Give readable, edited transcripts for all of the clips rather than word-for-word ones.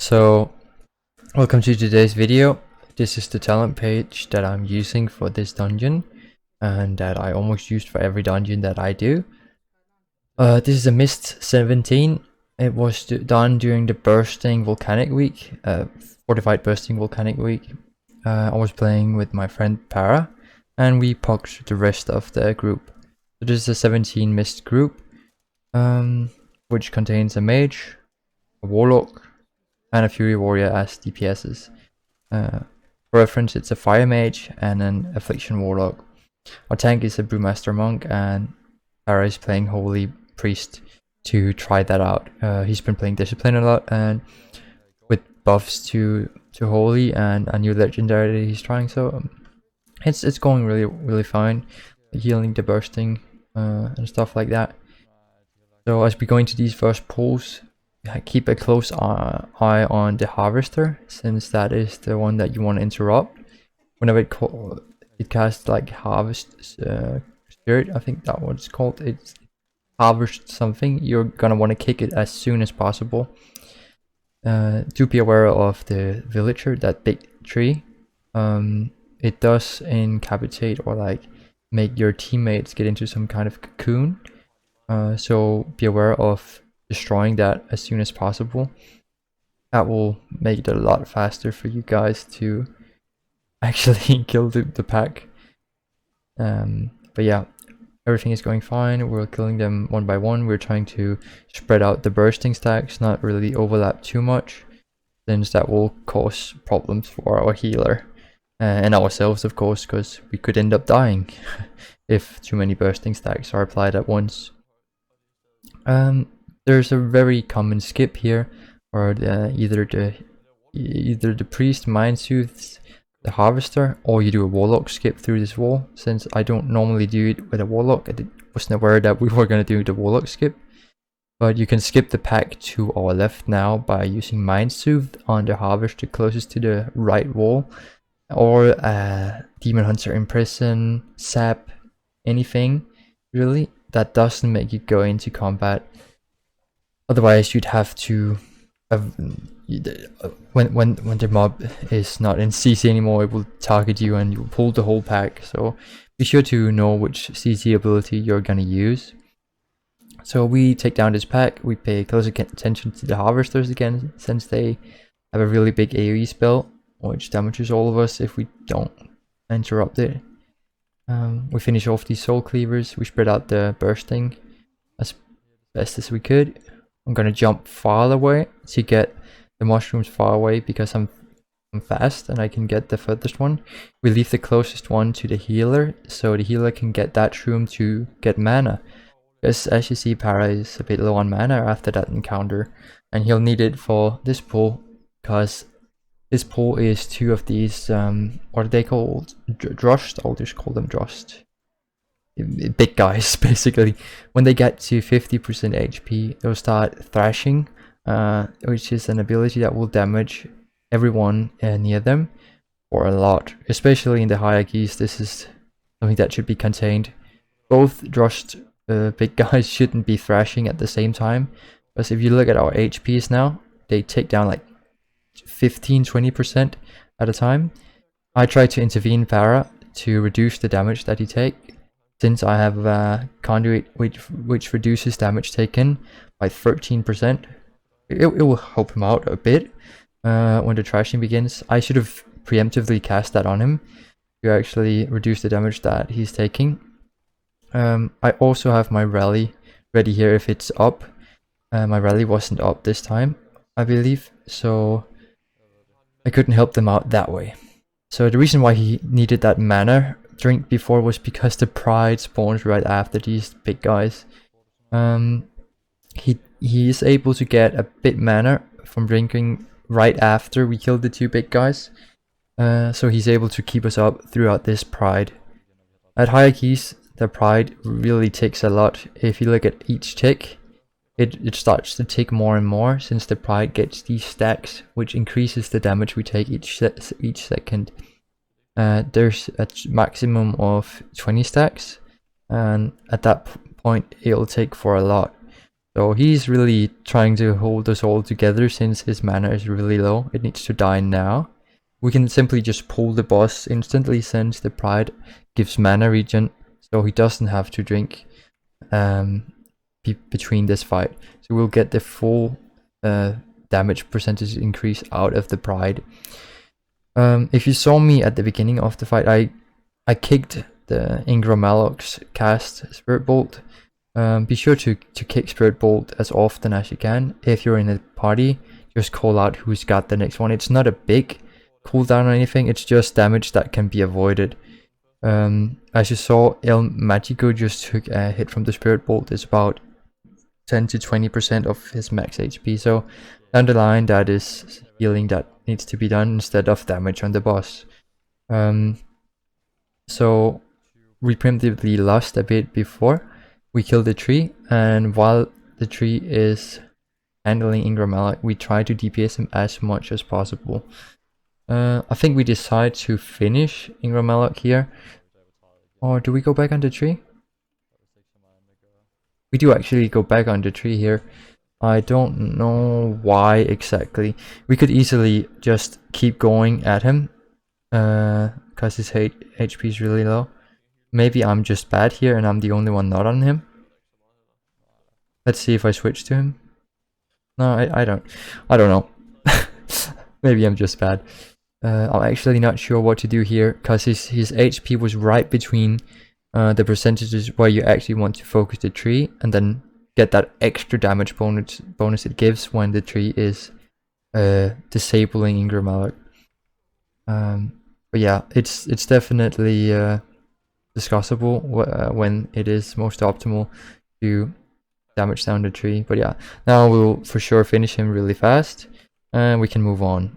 So, welcome to today's video. This is the talent page that I'm using for this dungeon, and that I almost used for every dungeon that I do. This is a Mist 17. It was done during the bursting volcanic week, fortified bursting volcanic week. I was playing with my friend Para, and we poked the rest of the group. So this is a 17 Mist group, which contains a mage, a warlock, and a Fury Warrior as DPSs. For reference, it's a Fire Mage and an Affliction Warlock. Our tank is a Brewmaster Monk, and Para is playing Holy Priest to try that out. He's been playing Discipline a lot, and with buffs to Holy and a new Legendary that he's trying, so it's going really fine. Healing the bursting and stuff like that. So as we go into these first pulls, keep a close eye on the Harvester, since that is the one that you want to interrupt. Whenever it casts like Harvest Spirit, I think that what it's called. It's harvest something. You're gonna want to kick it as soon as possible. Do be aware of the villager, that big tree. It does incapacitate or like make your teammates get into some kind of cocoon. So be aware of destroying that as soon as possible. That will make it a lot faster for you guys to actually kill the pack. But yeah, everything is going fine. We're killing them one by one. We're trying to spread out the bursting stacks, not really overlap too much, since that will cause problems for our healer and ourselves, of course, because we could end up dying if too many bursting stacks are applied at once. There's a very common skip here, or either the priest mind soothes the harvester, or you do a warlock skip through this wall. Since I don't normally do it with a warlock, I wasn't aware that we were gonna do the warlock skip. But you can skip the pack to our left now by using mind soothe on the harvester closest to the right wall, or demon hunter imprison, sap, anything really that doesn't make you go into combat. Otherwise, you'd have to, when the mob is not in CC anymore, it will target you and you'll pull the whole pack. So be sure to know which CC ability you're gonna use. So we take down this pack. We pay close attention to the harvesters again, since they have a really big AoE spell, which damages all of us if we don't interrupt it. We finish off these soul cleavers. We spread out the bursting as best as we could. I'm gonna jump far away to get the mushrooms far away, because I'm fast and I can get the furthest one. We leave the closest one to the healer, so the healer can get that shroom to get mana. Because as you see, Para is a bit low on mana after that encounter, and he'll need it for this pull, because this pull is two of these, what are they called? Drust? I'll just call them Drust. Big guys, basically. When they get to 50% HP, they'll start thrashing, which is an ability that will damage everyone near them, or a lot. Especially in the hierarchies, this is something that should be contained. Both Drust big guys shouldn't be thrashing at the same time, because if you look at our HPs now, they take down like 15-20% at a time. I try to intervene Para to reduce the damage that he takes, since I have a Conduit which reduces damage taken by 13%. It will help him out a bit when the trashing begins. I should have preemptively cast that on him to actually reduce the damage that he's taking. I also have my rally ready here if it's up. My rally wasn't up this time, I believe, so I couldn't help them out that way. So the reason why he needed that mana drink before was because the pride spawns right after these big guys. He is able to get a bit mana from drinking right after we killed the two big guys. So he's able to keep us up throughout this pride. At hierarchies, the pride really ticks a lot. If you look at each tick, it starts to tick more and more, since the pride gets these stacks, which increases the damage we take each second. There's a maximum of 20 stacks, and at that point it'll take for a lot. So he's really trying to hold us all together since his mana is really low. It needs to die now. We can simply just pull the boss instantly since the Pride gives mana regen, so he doesn't have to drink between this fight. So we'll get the full damage percentage increase out of the Pride. If you saw me at the beginning of the fight, I kicked the Ingram Malok's cast Spirit Bolt. Be sure to kick Spirit Bolt as often as you can. If you're in a party, just call out who's got the next one. It's not a big cooldown or anything, it's just damage that can be avoided. As you saw, El Magico just took a hit from the Spirit Bolt. It's about 10 to 20% of his max HP, so down the line that is healing that needs to be done instead of damage on the boss. So we preemptively lost a bit before we killed the tree, and while the tree is handling Ingram Malok, we try to DPS him as much as possible. I think we decide to finish Ingram Malok here. Or do we go back on the tree? We do actually go back on the tree here. I don't know why exactly. We could easily just keep going at him, because his HP is really low. Maybe I'm just bad here and I'm the only one not on him. Let's see if I switch to him. No, I don't know. Maybe I'm just bad. I'm actually not sure what to do here, because his HP was right between the percentages where you actually want to focus the tree and then get that extra damage bonus it gives when the tree is disabling Ingram Malok. But yeah, it's definitely discussable when it is most optimal to damage down the tree. But yeah, now we'll for sure finish him really fast and we can move on.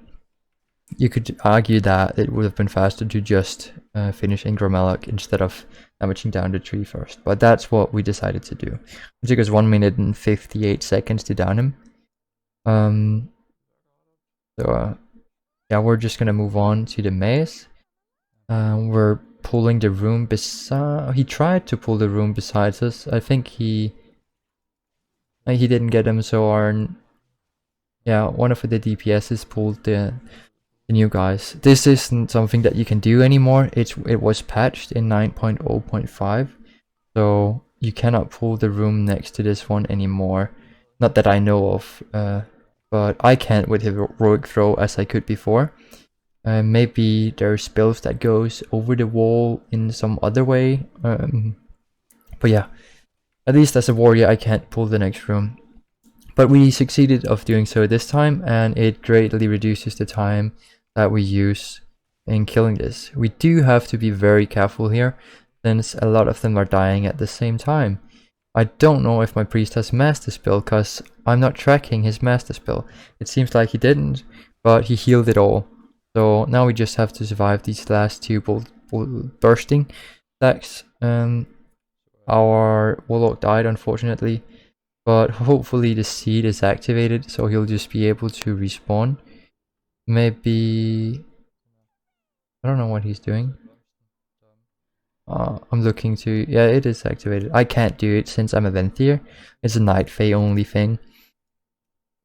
You could argue that it would have been faster to just finish Ingram Malok instead of damaging down the tree first, but that's what we decided to do. It took us 1 minute and 58 seconds to down him. Yeah, we're just gonna move on to the maze. We're pulling the room beside. He tried to pull the room besides us. I think he didn't get him, so one of the DPSs pulled the new guys. This isn't something that you can do anymore. It was patched in 9.0.5, so you cannot pull the room next to this one anymore. Not that I know of, but I can't with heroic throw as I could before. Maybe there's spells that goes over the wall in some other way. But yeah, at least as a warrior I can't pull the next room. But we succeeded of doing so this time, and it greatly reduces the time that we use in killing this. We do have to be very careful here, since a lot of them are dying at the same time. I don't know if my priest has master spell, because I'm not tracking his master spell. It seems like he didn't, but he healed it all. So now we just have to survive these last two bursting stacks. Our warlock died unfortunately, but hopefully the seed is activated, so he'll just be able to respawn. Maybe I don't know what he's doing. I'm looking to, yeah, it is activated. I can't do it since I'm a Venthyr. It's a Night Fae only thing.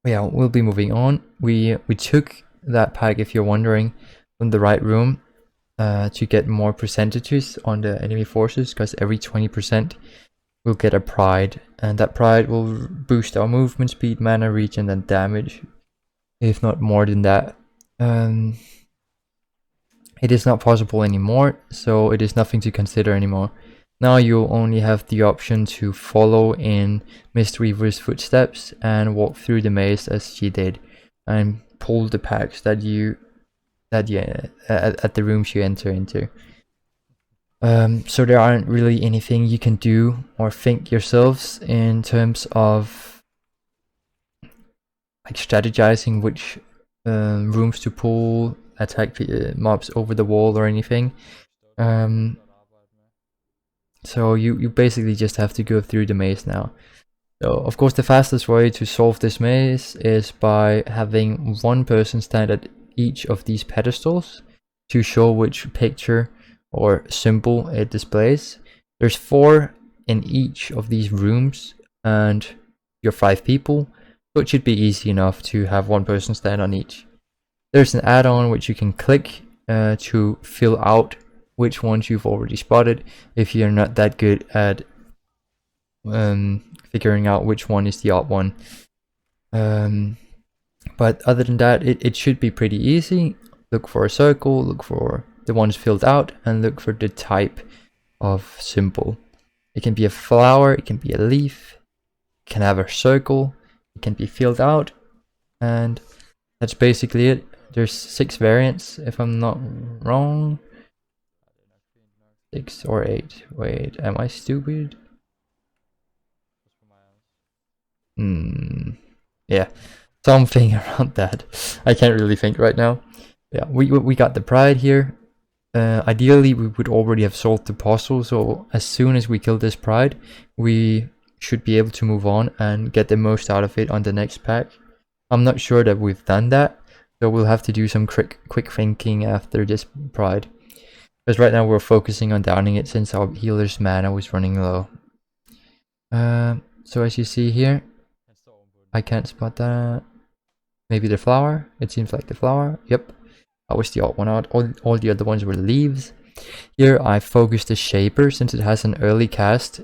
Yeah, we'll be moving on. We took that pack, if you're wondering, from the right room to get more percentages on the enemy forces, because every 20% we'll get a pride, and that pride will boost our movement speed, mana regen, and damage, if not more than that. It is not possible anymore, so it is nothing to consider anymore. Now you only have the option to follow in Mistweaver's footsteps and walk through the maze as she did, and pull the packs at the rooms you enter into. So there aren't really anything you can do or think yourselves in terms of like strategizing which rooms to pull, attack mobs over the wall or anything. So you basically just have to go through the maze now. So of course the fastest way to solve this maze is by having one person stand at each of these pedestals to show which picture or symbol it displays. There's 4 in each of these rooms, and You're 5 people, so it should be easy enough to have one person stand on each. There's an add-on which you can click to fill out which ones you've already spotted if you're not that good at figuring out which one is the odd one. But other than that, it should be pretty easy. Look for a circle, look for the ones filled out, and look for the type of symbol. It can be a flower, it can be a leaf, it can have a circle, it can be filled out, and that's basically it. There's 6 variants, if I'm not wrong. 6 or 8. Wait, am I stupid? Yeah, something around that. I can't really think right now. Yeah, we got the pride here. Ideally, we would already have solved the puzzle, so as soon as we kill this pride, we should be able to move on and get the most out of it on the next pack. I'm not sure that we've done that, so we'll have to do some quick thinking after this pride. Because right now we're focusing on downing it since our healer's mana was running low. So as you see here, I can't spot that. Maybe the flower? It seems like the flower. Yep. That was the odd one out. All the other ones were leaves. Here I focused the shaper since it has an early cast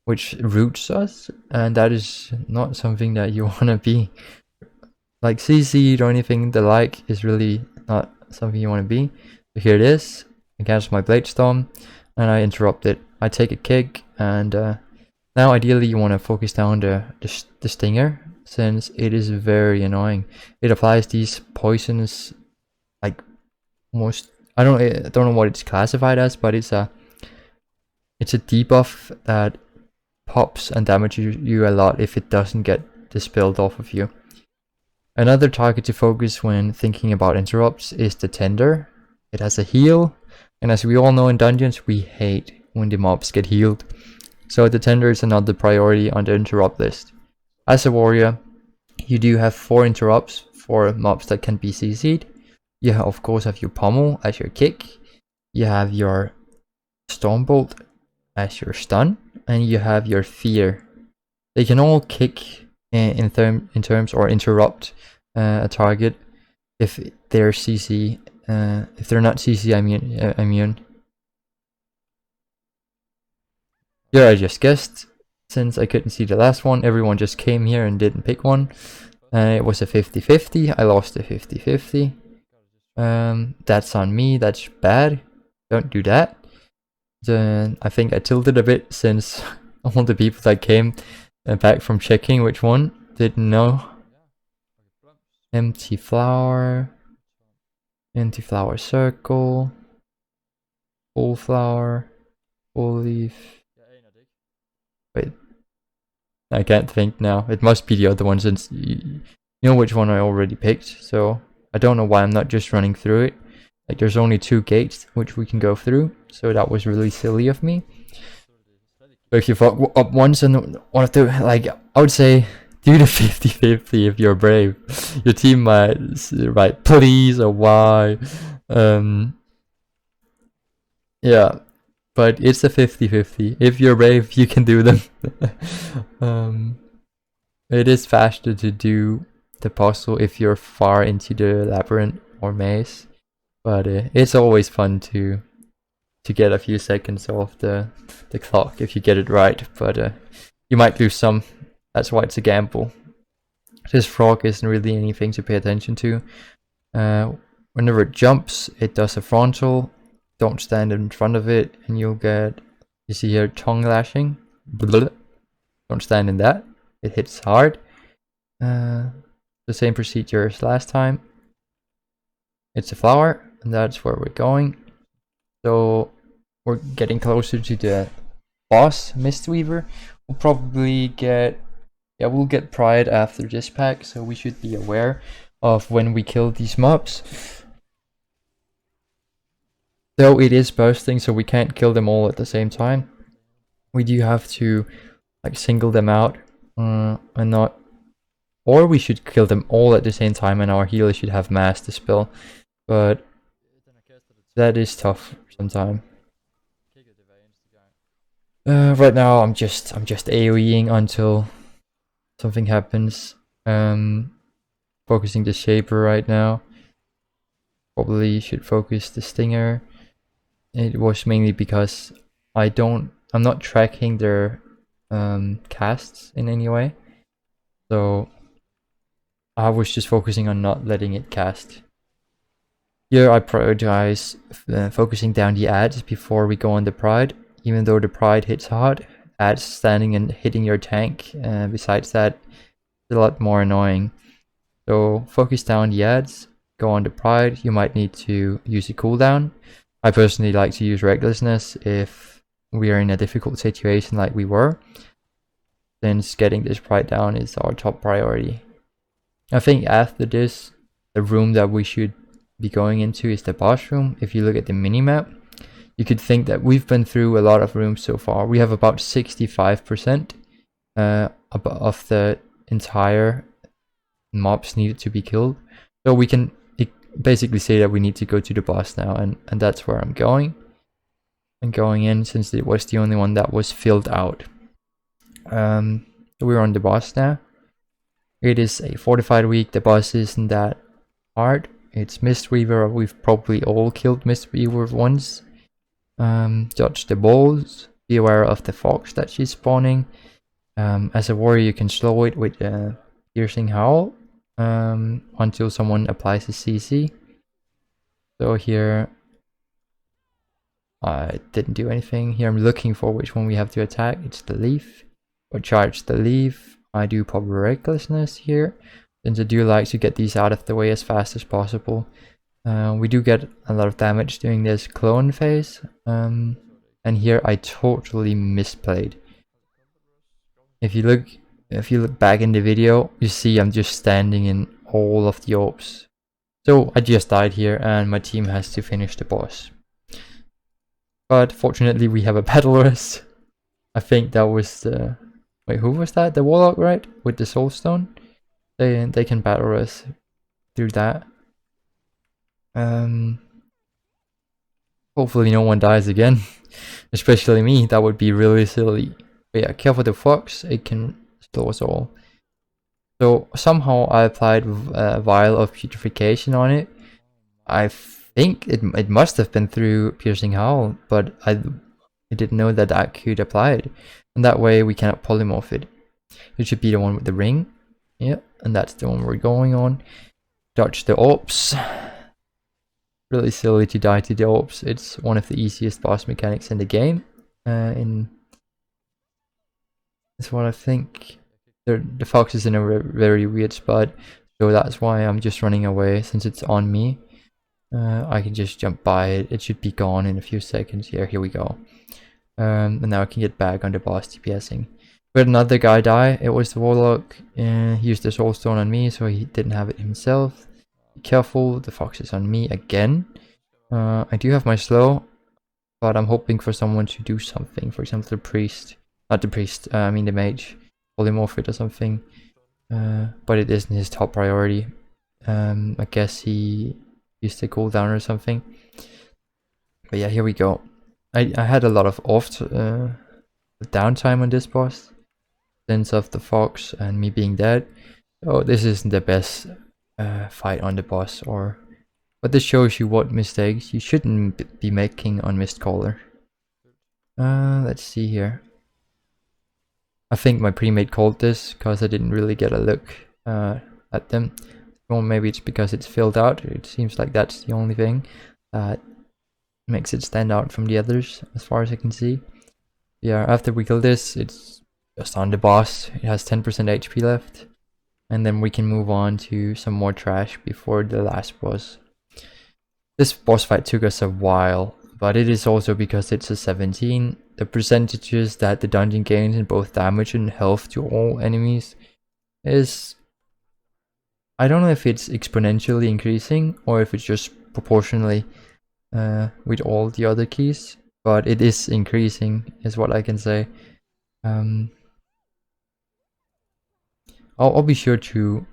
which roots us, and that is not something that you want to be. Like CC'd or anything the like is really not something you want to be. So here it is. I cancel my blade storm and I interrupt it. I take a kick, and now ideally you want to focus down the stinger, since it is very annoying. It applies these poisons like almost, I don't know what it's classified as, but it's a debuff that pops and damages you a lot if it doesn't get dispelled off of you. Another target to focus when thinking about interrupts is the tender. It has a heal, and as we all know in dungeons, we hate when the mobs get healed. So the tender is another priority on the interrupt list. As a warrior, you do have 4 interrupts for mobs that can be CC'd. You of course have your pommel as your kick, you have your stormbolt as your stun, and you have your fear. They can all kick in terms or interrupt a target if they're CC. If they're not CC immune. Here I just guessed, since I couldn't see the last one. Everyone just came here and didn't pick one. It was a 50-50. I lost a 50-50. That's on me. That's bad. Don't do that. I think I tilted a bit since all the people that came back from checking which one didn't know. Empty flower circle, full flower, full leaf. Wait, I can't think now. It must be the other one, since you know which one I already picked, so I don't know why I'm not just running through it. Like, there's only 2 gates which we can go through, so that was really silly of me. But if you fuck up once and want to, like, I would say do the 50-50 if you're brave. Your team might write please or why. Yeah, but it's a 50-50. If you're brave, you can do them. It is faster to do the puzzle if you're far into the labyrinth or maze, but it's always fun to get a few seconds off the clock if you get it right, but you might lose some. That's why it's a gamble. This frog isn't really anything to pay attention to. Whenever it jumps, it does a frontal. Don't stand in front of it and you'll get, you see here, tongue lashing. Blah. Don't stand in that. It hits hard. The same procedure as last time. It's a flower, and that's where we're going. So we're getting closer to the boss, Mistweaver. We'll probably get, yeah, we'll get pride after this pack, so we should be aware of when we kill these mobs. Though it is bursting, so we can't kill them all at the same time. We do have to like single them out and not, or we should kill them all at the same time and our healer should have mass dispel, but that is tough sometimes. Right now I'm just AoEing until something happens. Focusing the Shaper right now. Probably should focus the Stinger. It was mainly because I'm not tracking their casts in any way. So I was just focusing on not letting it cast. Here I prioritize focusing down the ads before we go on the Pride. Even though the Pride hits hard, ads standing and hitting your tank, besides that, it's a lot more annoying. So focus down the ads, go on the Pride. You might need to use a cooldown. I personally like to use Recklessness if we are in a difficult situation like we were, since getting this Pride down is our top priority. I think after this, the room that we should be going into is the boss room. If you look at the minimap, you could think that we've been through a lot of rooms so far. We have about 65% of the entire mobs needed to be killed. So we can basically say that we need to go to the boss now, and that's where I'm going. I'm going in since it was the only one that was filled out. We're on the boss now. It is a fortified week. The boss isn't that hard. It's Mistweaver. We've probably all killed Mistweaver once. Dodge the balls. Be aware of the fox that she's spawning. As a warrior, you can slow it with Piercing Howl until someone applies a CC. So here I didn't do anything. Here I'm looking for which one we have to attack. It's the leaf. Or charge the leaf. I do pop Recklessness here, since I do like to get these out of the way as fast as possible. We do get a lot of damage during this clone phase, and here I totally misplayed. If you look back in the video, you see I'm just standing in all of the orbs. So I just died here, and my team has to finish the boss. But fortunately, we have a battle rest. I think that was the... Wait, who was that? The Warlock, right? With the Soul Stone? They can battle us through that. Hopefully no one dies again. Especially me, that would be really silly. But yeah, careful the fox, it can slow us all. So somehow I applied a vial of putrefaction on it. I think it must have been through Piercing Howl, but I didn't know that I could apply it. And that way we cannot polymorph it. It should be the one with the ring. Yeah, and that's the one we're going on. Dodge the orbs. Really silly to die to the orbs. It's one of the easiest boss mechanics in the game. That's what I think. The fox is in a very weird spot, so that's why I'm just running away. Since it's on me, I can just jump by it. It should be gone in a few seconds. Here we go. And now I can get back on the boss DPSing. We had another guy die. It was the Warlock. He used the Soul Stone on me, so he didn't have it himself. Be careful, the fox is on me again. I do have my slow, but I'm hoping for someone to do something. For example, the priest. Not the priest, I mean the mage. Polymorph it or something. But it isn't his top priority. I guess he used the cooldown or something. But yeah, here we go. I had a lot of downtime on this boss, since of the fox and me being dead. So this isn't the best fight on the boss, but this shows you what mistakes you shouldn't be making on Mistcaller. Let's see here. I think my premade called this because I didn't really get a look at them. Or maybe it's because it's filled out. It seems like that's the only thing that makes it stand out from the others, as far as I can see. Yeah, after we kill this, it's just on the boss. It has 10% HP left. And then we can move on to some more trash before the last boss. This boss fight took us a while, but it is also because it's a 17. The percentages that the dungeon gains in both damage and health to all enemies is... I don't know if it's exponentially increasing or if it's just proportionally with all the other keys, but it is increasing, is what I can say. I'll be sure to...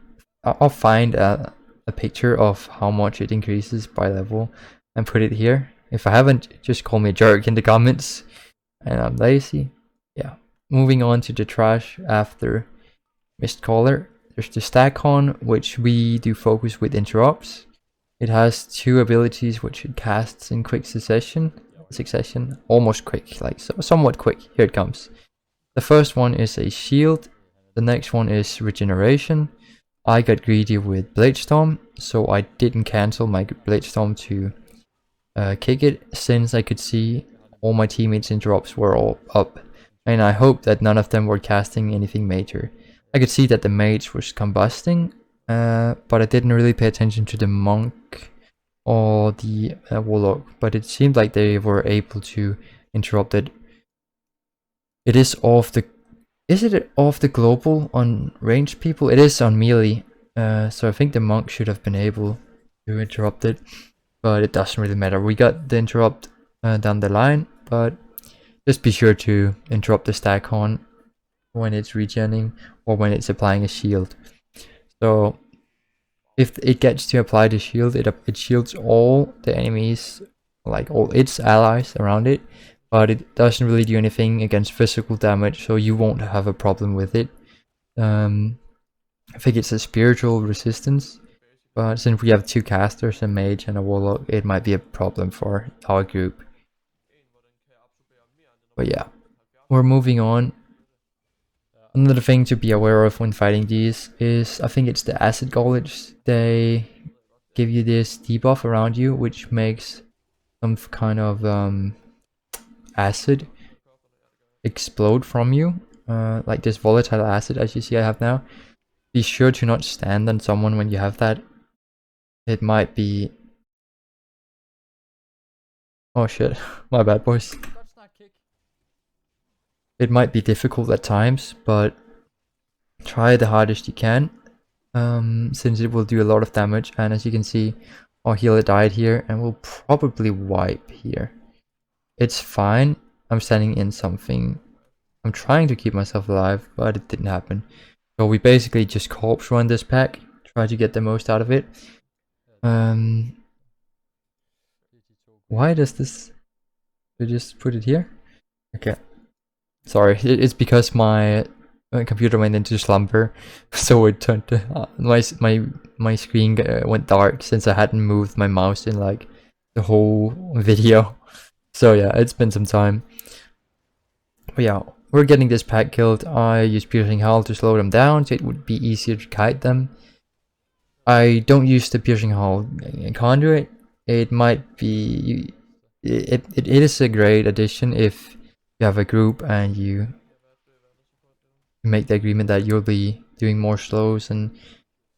I'll find a picture of how much it increases by level and put it here. If I haven't, just call me a jerk in the comments, and I'm lazy. Yeah, moving on to the trash after Mist Caller. There's the Stacon, which we do focus with interrupts. It has 2 abilities which it casts in quick succession, almost quick, like somewhat quick. Here it comes. The first one is a shield, the next one is regeneration. I got greedy with Bladestorm, so I didn't cancel my Bladestorm to kick it, since I could see all my teammates' interrupts were all up, and I hoped that none of them were casting anything major. I could see that the mage was combusting, but I didn't really pay attention to the monk or the warlock, but it seemed like they were able to interrupt it. It is off the... Is it off the global on ranged people? It is on melee, so I think the monk should have been able to interrupt it, but it doesn't really matter. We got the interrupt down the line, but just be sure to interrupt the Stacon when it's regenning or when it's applying a shield. So if it gets to apply the shield, it shields all the enemies, like all its allies around it, but it doesn't really do anything against physical damage, so you won't have a problem with it. I think it's a spiritual resistance, but since we have 2 casters, a mage and a warlock, it might be a problem for our group. But yeah, we're moving on. Another thing to be aware of when fighting these is, I think it's the acid college. They give you this debuff around you, which makes some kind of acid explode from you, like this volatile acid, as you see I have now. Be sure to not stand on someone when you have that. It might be... Oh shit, my bad, boys. It might be difficult at times, but try the hardest you can, since it will do a lot of damage. And as you can see, our healer died here and will probably wipe here. It's fine. I'm standing in something. I'm trying to keep myself alive, but it didn't happen. So we basically just corpse run this pack, try to get the most out of it. Why does this... I just put it here? Okay. Sorry, it's because my computer went into slumber, so it turned to, my screen went dark since I hadn't moved my mouse in like the whole video. So yeah, it's been some time. But yeah, we're getting this pack killed. I use Piercing Hull to slow them down, so it would be easier to kite them. I don't use the Piercing Hull Conduit. It might be... It is a great addition if you have a group and you make the agreement that you'll be doing more slows, and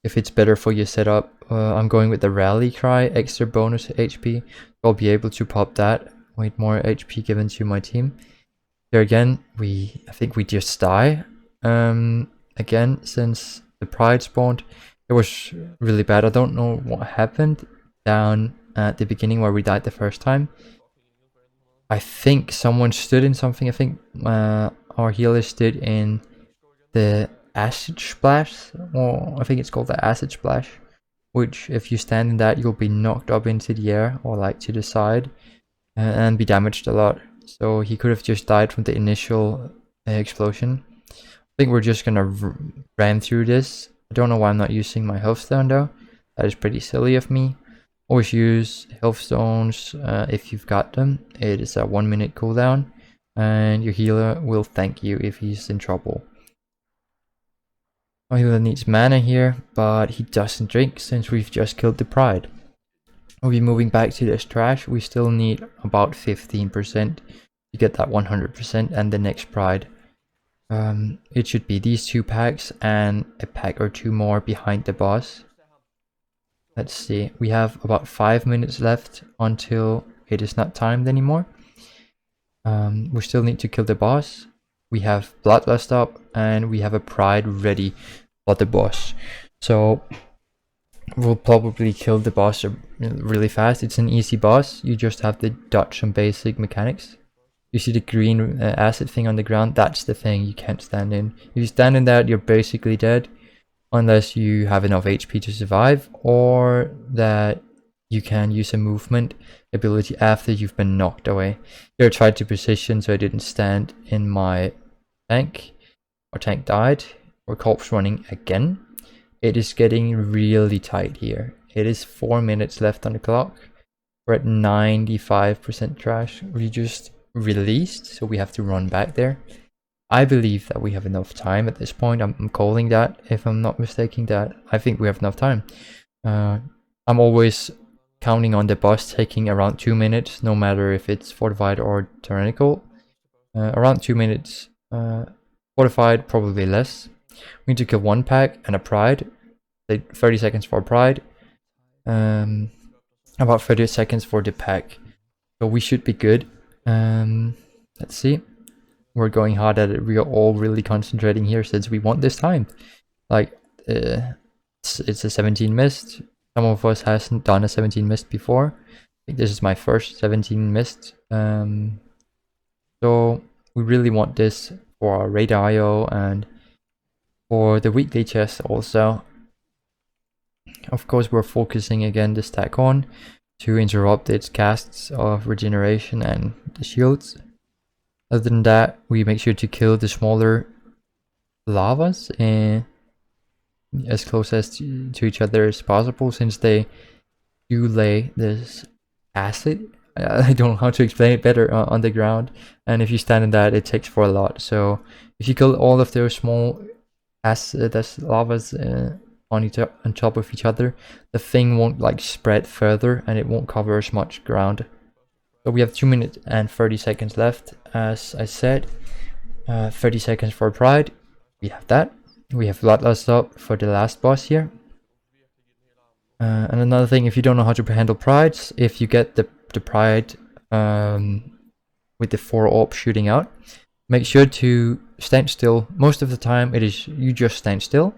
if it's better for your setup. I'm going with the rally cry, extra bonus HP. I'll be able to pop that with more HP given to my team. Here again, I think we just die. Again, since the pride spawned, it was really bad. I don't know what happened down at the beginning where we died the first time. I think someone stood in something. I think our healer stood in the acid splash, or I think it's called the acid splash, which if you stand in that, you'll be knocked up into the air or like to the side and be damaged a lot. So he could have just died from the initial explosion. I think we're just gonna ram through this. I don't know why I'm not using my health stone though. That is pretty silly of me. Always use health stones if you've got them. It is a 1 minute cooldown, and your healer will thank you if he's in trouble. Our healer needs mana here, but he doesn't drink since we've just killed the pride. We'll be moving back to this trash. We still need about 15% to get that 100% and the next pride. It should be these 2 packs and a pack or 2 more behind the boss. Let's see, we have about 5 minutes left until it is not timed anymore. We still need to kill the boss. We have Bloodlust up and we have a pride ready for the boss. So we'll probably kill the boss really fast. It's an easy boss. You just have to dodge some basic mechanics. You see the green acid thing on the ground? That's the thing you can't stand in. If you stand in that, you're basically dead. Unless you have enough HP to survive, or that you can use a movement ability after you've been knocked away. Here I tried to position so I didn't stand in my tank. Our tank died. or corpse running again. It is getting really tight here. It is 4 minutes left on the clock. We're at 95% trash. We just released, so we have to run back there. I believe that we have enough time at this point. I'm calling that, if I'm not mistaken, that I think we have enough time. I'm always counting on the boss taking around 2 minutes, no matter if it's fortified or tyrannical. Around 2 minutes. Fortified, probably less. We need to kill 1 pack and a pride. 30 seconds for a pride. About 30 seconds for the pack. So we should be good. Let's see. We're going hard at it. We are all really concentrating here since we want this time. Like, it's a 17 mist. Some of us hasn't done a 17 mist before. I think this is my first 17 mist. So we really want this for our raid IO and for the weekly chest also. Of course, we're focusing again the stack on to interrupt its casts of regeneration and the shields. Other than that, we make sure to kill the smaller lavas as close as to each other as possible, since they do lay this acid. I don't know how to explain it better on the ground, and if you stand in that, it takes for a lot. So if you kill all of those small acid lavas on top of each other, the thing won't like spread further and it won't cover as much ground. So we have 2 minutes and 30 seconds left, as I said. 30 seconds for pride. We have that. We have bloodlust up for the last boss here. And another thing, if you don't know how to handle prides, if you get the pride with the 4 orbs shooting out, make sure to stand still. Most of the time it is you just stand still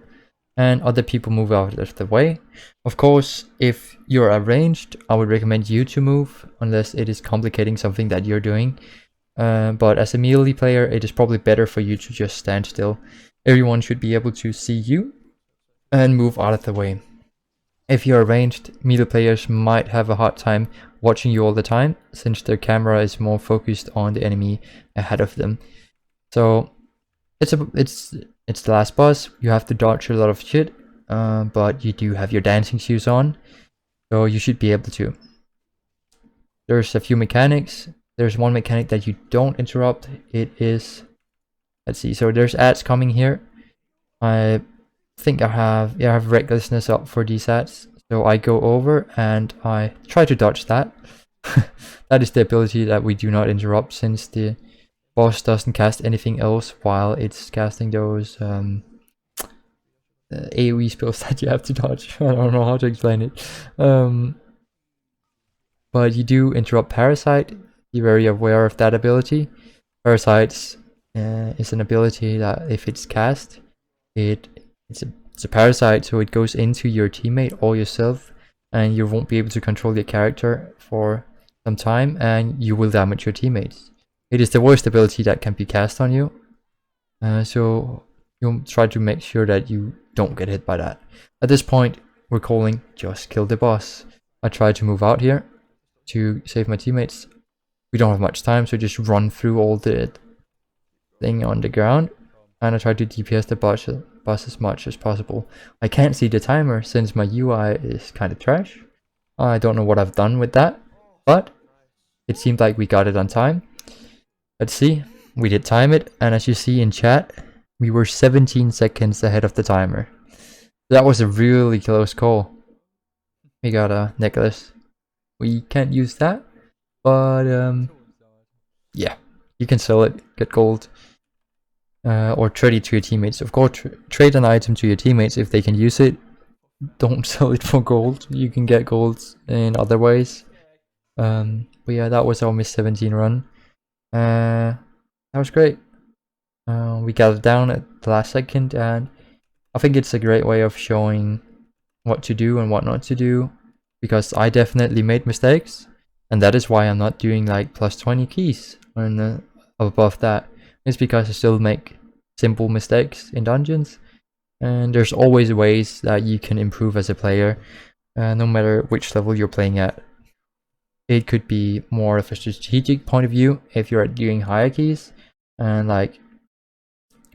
and other people move out of the way. Of course, if you're arranged, I would recommend you to move unless it is complicating something that you're doing. But as a melee player, it is probably better for you to just stand still. Everyone should be able to see you and move out of the way. If you're arranged, melee players might have a hard time watching you all the time, since their camera is more focused on the enemy ahead of them. So it's the last boss. You have to dodge a lot of shit, but you do have your dancing shoes on, so you should be able to. There's a few mechanics. There's one mechanic that you don't interrupt. It is, let's see, so there's ads coming here. I think I have recklessness up for these ads, so I go over and I try to dodge that. That is the ability that we do not interrupt, since the boss doesn't cast anything else while it's casting those AoE spells that you have to dodge. I don't know how to explain it. But you do interrupt Parasite. Be very aware of that ability. Parasites is an ability that if it's cast, it's a parasite, so it goes into your teammate or yourself, and you won't be able to control your character for some time, and you will damage your teammates. It is the worst ability that can be cast on you, so you'll try to make sure that you don't get hit by that. At this point, we're calling just kill the boss. I try to move out here to save my teammates. We don't have much time, so just run through all the thing on the ground, and I try to DPS the boss as much as possible. I can't see the timer since my UI is kind of trash. I don't know what I've done with that, but it seemed like we got it on time. Let's see, we did time it, and as you see in chat, we were 17 seconds ahead of the timer. That was a really close call. We got a necklace. We can't use that, but yeah, you can sell it, get gold, or trade it to your teammates. Of course, trade an item to your teammates if they can use it. Don't sell it for gold. You can get gold in other ways. But yeah, that was our Miss 17 run. That was great. We got it down at the last second, and I think it's a great way of showing what to do and what not to do, because I definitely made mistakes, and that is why I'm not doing like plus 20 keys and above that. It's because I still make simple mistakes in dungeons, and there's always ways that you can improve as a player, no matter which level you're playing at. It could be more of a strategic point of view if you're doing hierarchies, and like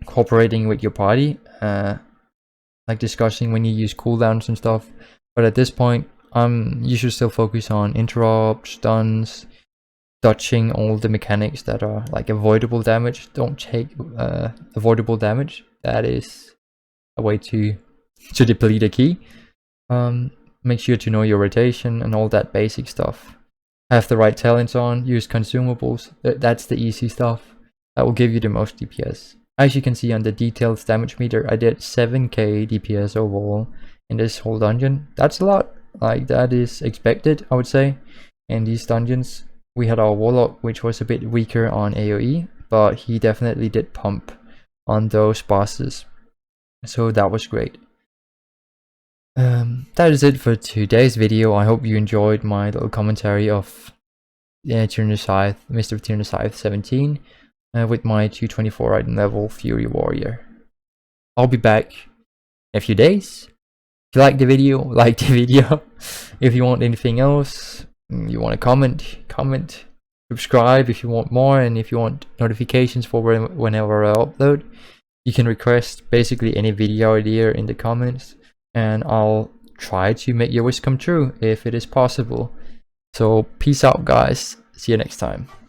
cooperating with your party, like discussing when you use cooldowns and stuff. But at this point, you should still focus on interrupts, stuns, dodging all the mechanics that are like avoidable damage. Don't take avoidable damage. That is a way to deplete a key. Make sure to know your rotation and all that basic stuff. Have the right talents on, use consumables. That's the easy stuff. That will give you the most DPS. As you can see on the detailed damage meter, I did 7k DPS overall in this whole dungeon. That's a lot. Like, that is expected, I would say. In these dungeons, we had our Warlock, which was a bit weaker on AoE, but he definitely did pump on those bosses. So that was great. That is it for today's video. I hope you enjoyed my little commentary of Tirna Scithe, Mr. Tirna Scithe 17, with my 224 item level Fury Warrior. I'll be back in a few days. If you like the video, like the video. If you want anything else, you want to comment, subscribe if you want more, and if you want notifications for whenever I upload, you can request basically any video idea in the comments, and I'll try to make your wish come true if it is possible. So peace out, guys. See you next time.